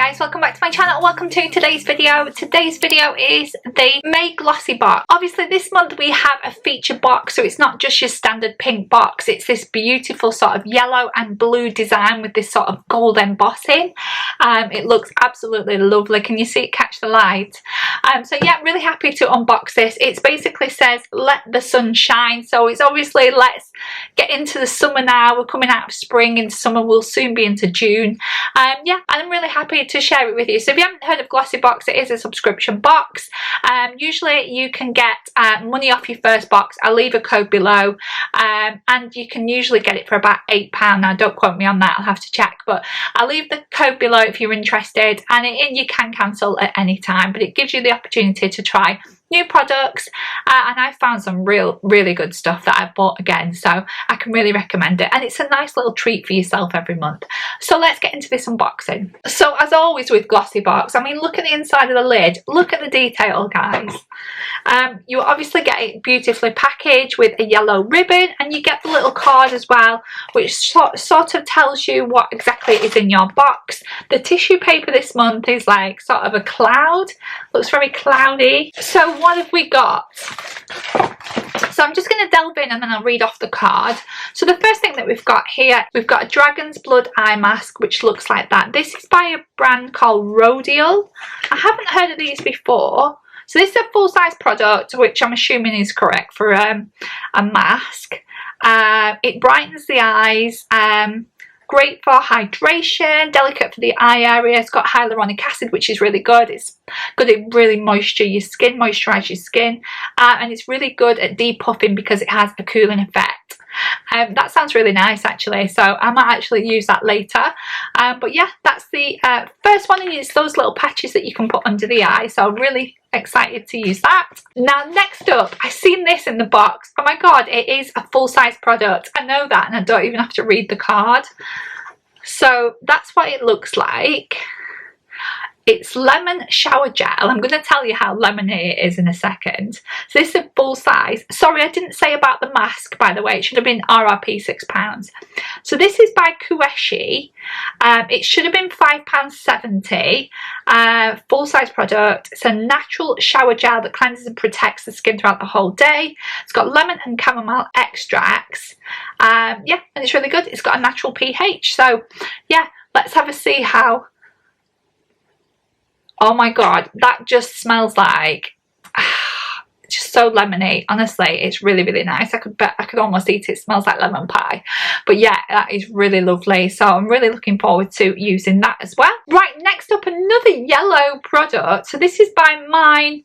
guys, welcome back to my channel. Welcome to today's video. Today's video is the May Glossy box. Obviously this month we have a feature box, so it's not just your standard pink box. It's this beautiful sort of yellow and blue design with this sort of gold embossing. It looks absolutely lovely. Can you see it catch the light? So yeah, really happy to unbox this. It basically says let the sun shine, so it's obviously let's get into the summer now. We're coming out of spring into summer, we'll soon be into June. Yeah, and I'm really happy to share it with you. So if you haven't heard of GLOSSYBOX, it is a subscription box. Usually you can get money off your first box. I'll leave a code below, and you can usually get it for about £8. Now don't quote me on that, I'll have to check, but I'll leave the code below if you're interested, and you can cancel at any time, but it gives you the opportunity to try new products, and I found some really good stuff that I've bought again, so I can really recommend it, and it's a nice little treat for yourself every month. So let's get into this unboxing. So as always with GLOSSYBOX, I mean, look at the inside of the lid, look at the detail, guys. You obviously get it beautifully packaged with a yellow ribbon, and you get the little card as well, which sort of tells you what exactly is in your box. The tissue paper this month is like sort of a cloud, looks very cloudy. So what have we got? So I'm just going to delve in and then I'll read off the card. So the first thing that we've got here, we've got a dragon's blood eye mask, which looks like that. This is by a brand called Rhodial. I haven't heard of these before. So this is a full-size product, which I'm assuming is correct for a mask. It brightens the eyes. Great for hydration, delicate for the eye area. It's got hyaluronic acid, which is really good. It's good at really moisturize your skin, and it's really good at depuffing because it has a cooling effect. That sounds really nice actually, so I might actually use that later. But yeah, that's the first one, and it's those little patches that you can put under the eye, so I'm really excited to use that. Now next up, I've seen this in the box. Oh my god, it is a full-size product. I know that, and I don't even have to read the card. So that's what it looks like. It's lemon shower gel. I'm going to tell you how lemony it is in a second. So this is a full size. Sorry, I didn't say about the mask, by the way. It should have been RRP £6. So this is by EQUIRIES. It should have been £5.70. Full size product. It's a natural shower gel that cleanses and protects the skin throughout the whole day. It's got lemon and chamomile extracts. Yeah, and it's really good. It's got a natural pH. So yeah, let's have a see how. Oh my god, that just smells like just so lemony. Honestly, it's really nice. I could almost eat it. It smells like lemon pie. But yeah, that is really lovely. So I'm really looking forward to using that as well. Right, next up, another yellow product. So this is by Mine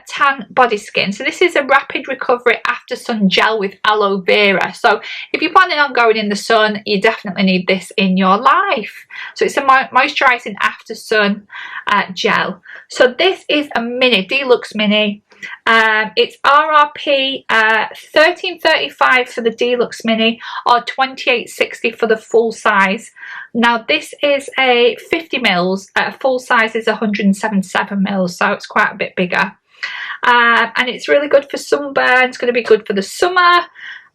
Tan Body Skin. So this is a rapid recovery after sun gel with aloe vera. So if you're planning on going in the sun, you definitely need this in your life. So it's a moisturizing after sun gel. So this is a mini, deluxe mini. It's RRP $13.35 for the deluxe mini, or $28.60 for the full size. Now this is a 50 mils. Full size is 177 mils, so it's quite a bit bigger. And it's really good for sunburn. It's going to be good for the summer.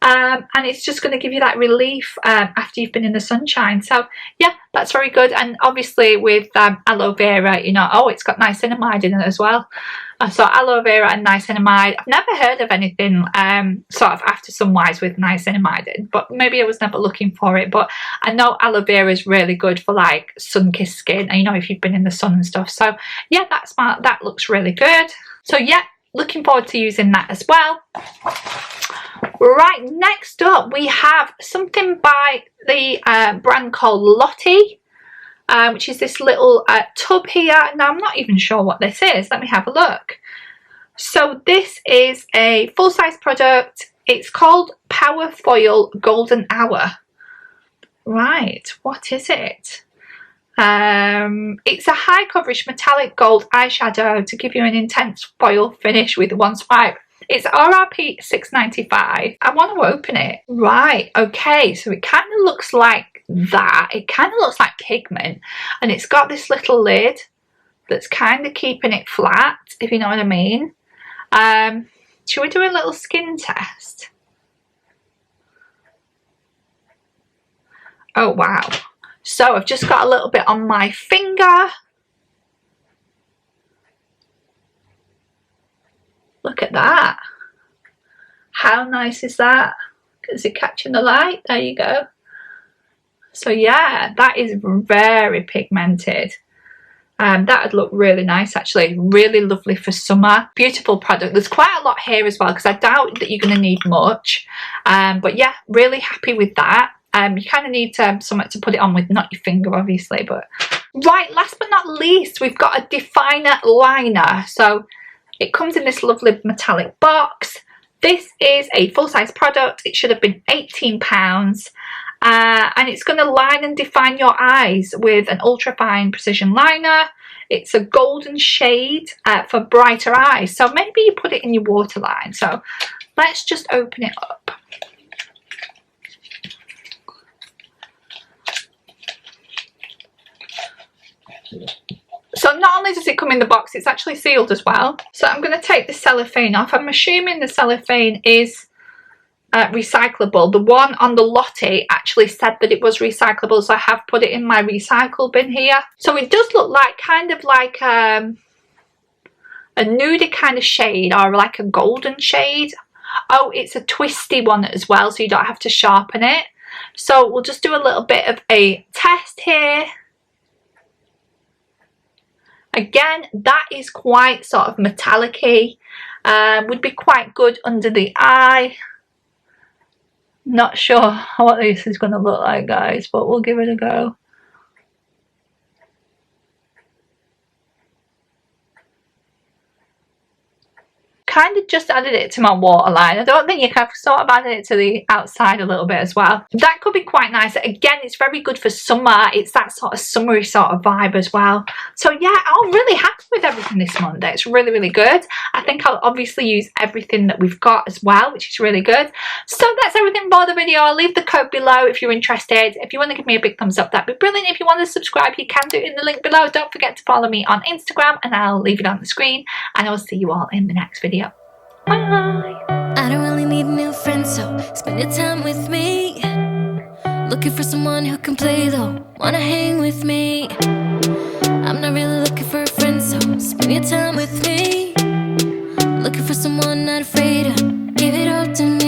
And it's just going to give you that relief after you've been in the sunshine. So yeah, that's very good. And obviously with aloe vera, you know, oh, it's got niacinamide in it as well. So aloe vera and niacinamide. I've never heard of anything sort of after sun-wise with niacinamide in, but maybe I was never looking for it. But I know aloe vera is really good for like sun-kissed skin, and you know, if you've been in the sun and stuff. So yeah, that looks really good. So yeah, looking forward to using that as well. Right, next up we have something by the brand called Lottie, which is this little tub here. Now I'm not even sure what this is. Let me have a look. So this is a full-size product. It's called Power Foil Golden Hour. Right, what is it? It's a high coverage metallic gold eyeshadow to give you an intense foil finish with one swipe. It's RRP $6.95. I want to open it. Right, okay, so it kind of looks like that. It kind of looks like pigment, and it's got this little lid that's kind of keeping it flat, if you know what I mean. Should we do a little skin test? Oh wow. So I've just got a little bit on my finger. finger. Look at that. How nice is that? Is it catching the light? There you go. So yeah, that is very pigmented. That would look really nice actually. Really lovely for summer. Beautiful product. There's quite a lot here as well because I doubt that you're going to need much. But yeah, really happy with that. You kind of need something to put it on with, not your finger obviously. But right, last but not least, we've got a definer liner. So it comes in this lovely metallic box. This is a full-size product. It should have been £18. And it's going to line and define your eyes with an ultra fine precision liner. It's a golden shade for brighter eyes, so maybe you put it in your waterline. So let's just open it up. So not only does it come in the box, it's actually sealed as well. So I'm going to take the cellophane off. I'm assuming the cellophane is recyclable. The one on the Lottie actually said that it was recyclable, so I have put it in my recycle bin here. So it does look like kind of like a nudie kind of shade, or like a golden shade. Oh, it's a twisty one as well, so you don't have to sharpen it. So we'll just do a little bit of a test here. Again, that is quite sort of metallic-y. Would be quite good under the eye. Not sure what this is going to look like, guys, but we'll give it a go. Kind of just added it to my waterline. I don't think you can, sort of added it to the outside a little bit as well. That could be quite nice. Again, it's very good for summer. It's that sort of summery sort of vibe as well. So yeah, I'm really happy with everything this Monday. It's really, really good. I think I'll obviously use everything that we've got as well, which is really good. So that's everything for the video. I'll leave the code below if you're interested. If you want to give me a big thumbs up, that'd be brilliant. If you want to subscribe, you can do it in the link below. Don't forget to follow me on Instagram, and I'll leave it on the screen. And I'll see you all in the next video. Bye. I don't really need new friends, so spend your time with me. Looking for someone who can play though, wanna hang with me. I'm not really looking for a friend, so spend your time with me. Looking for someone not afraid to give it all to me.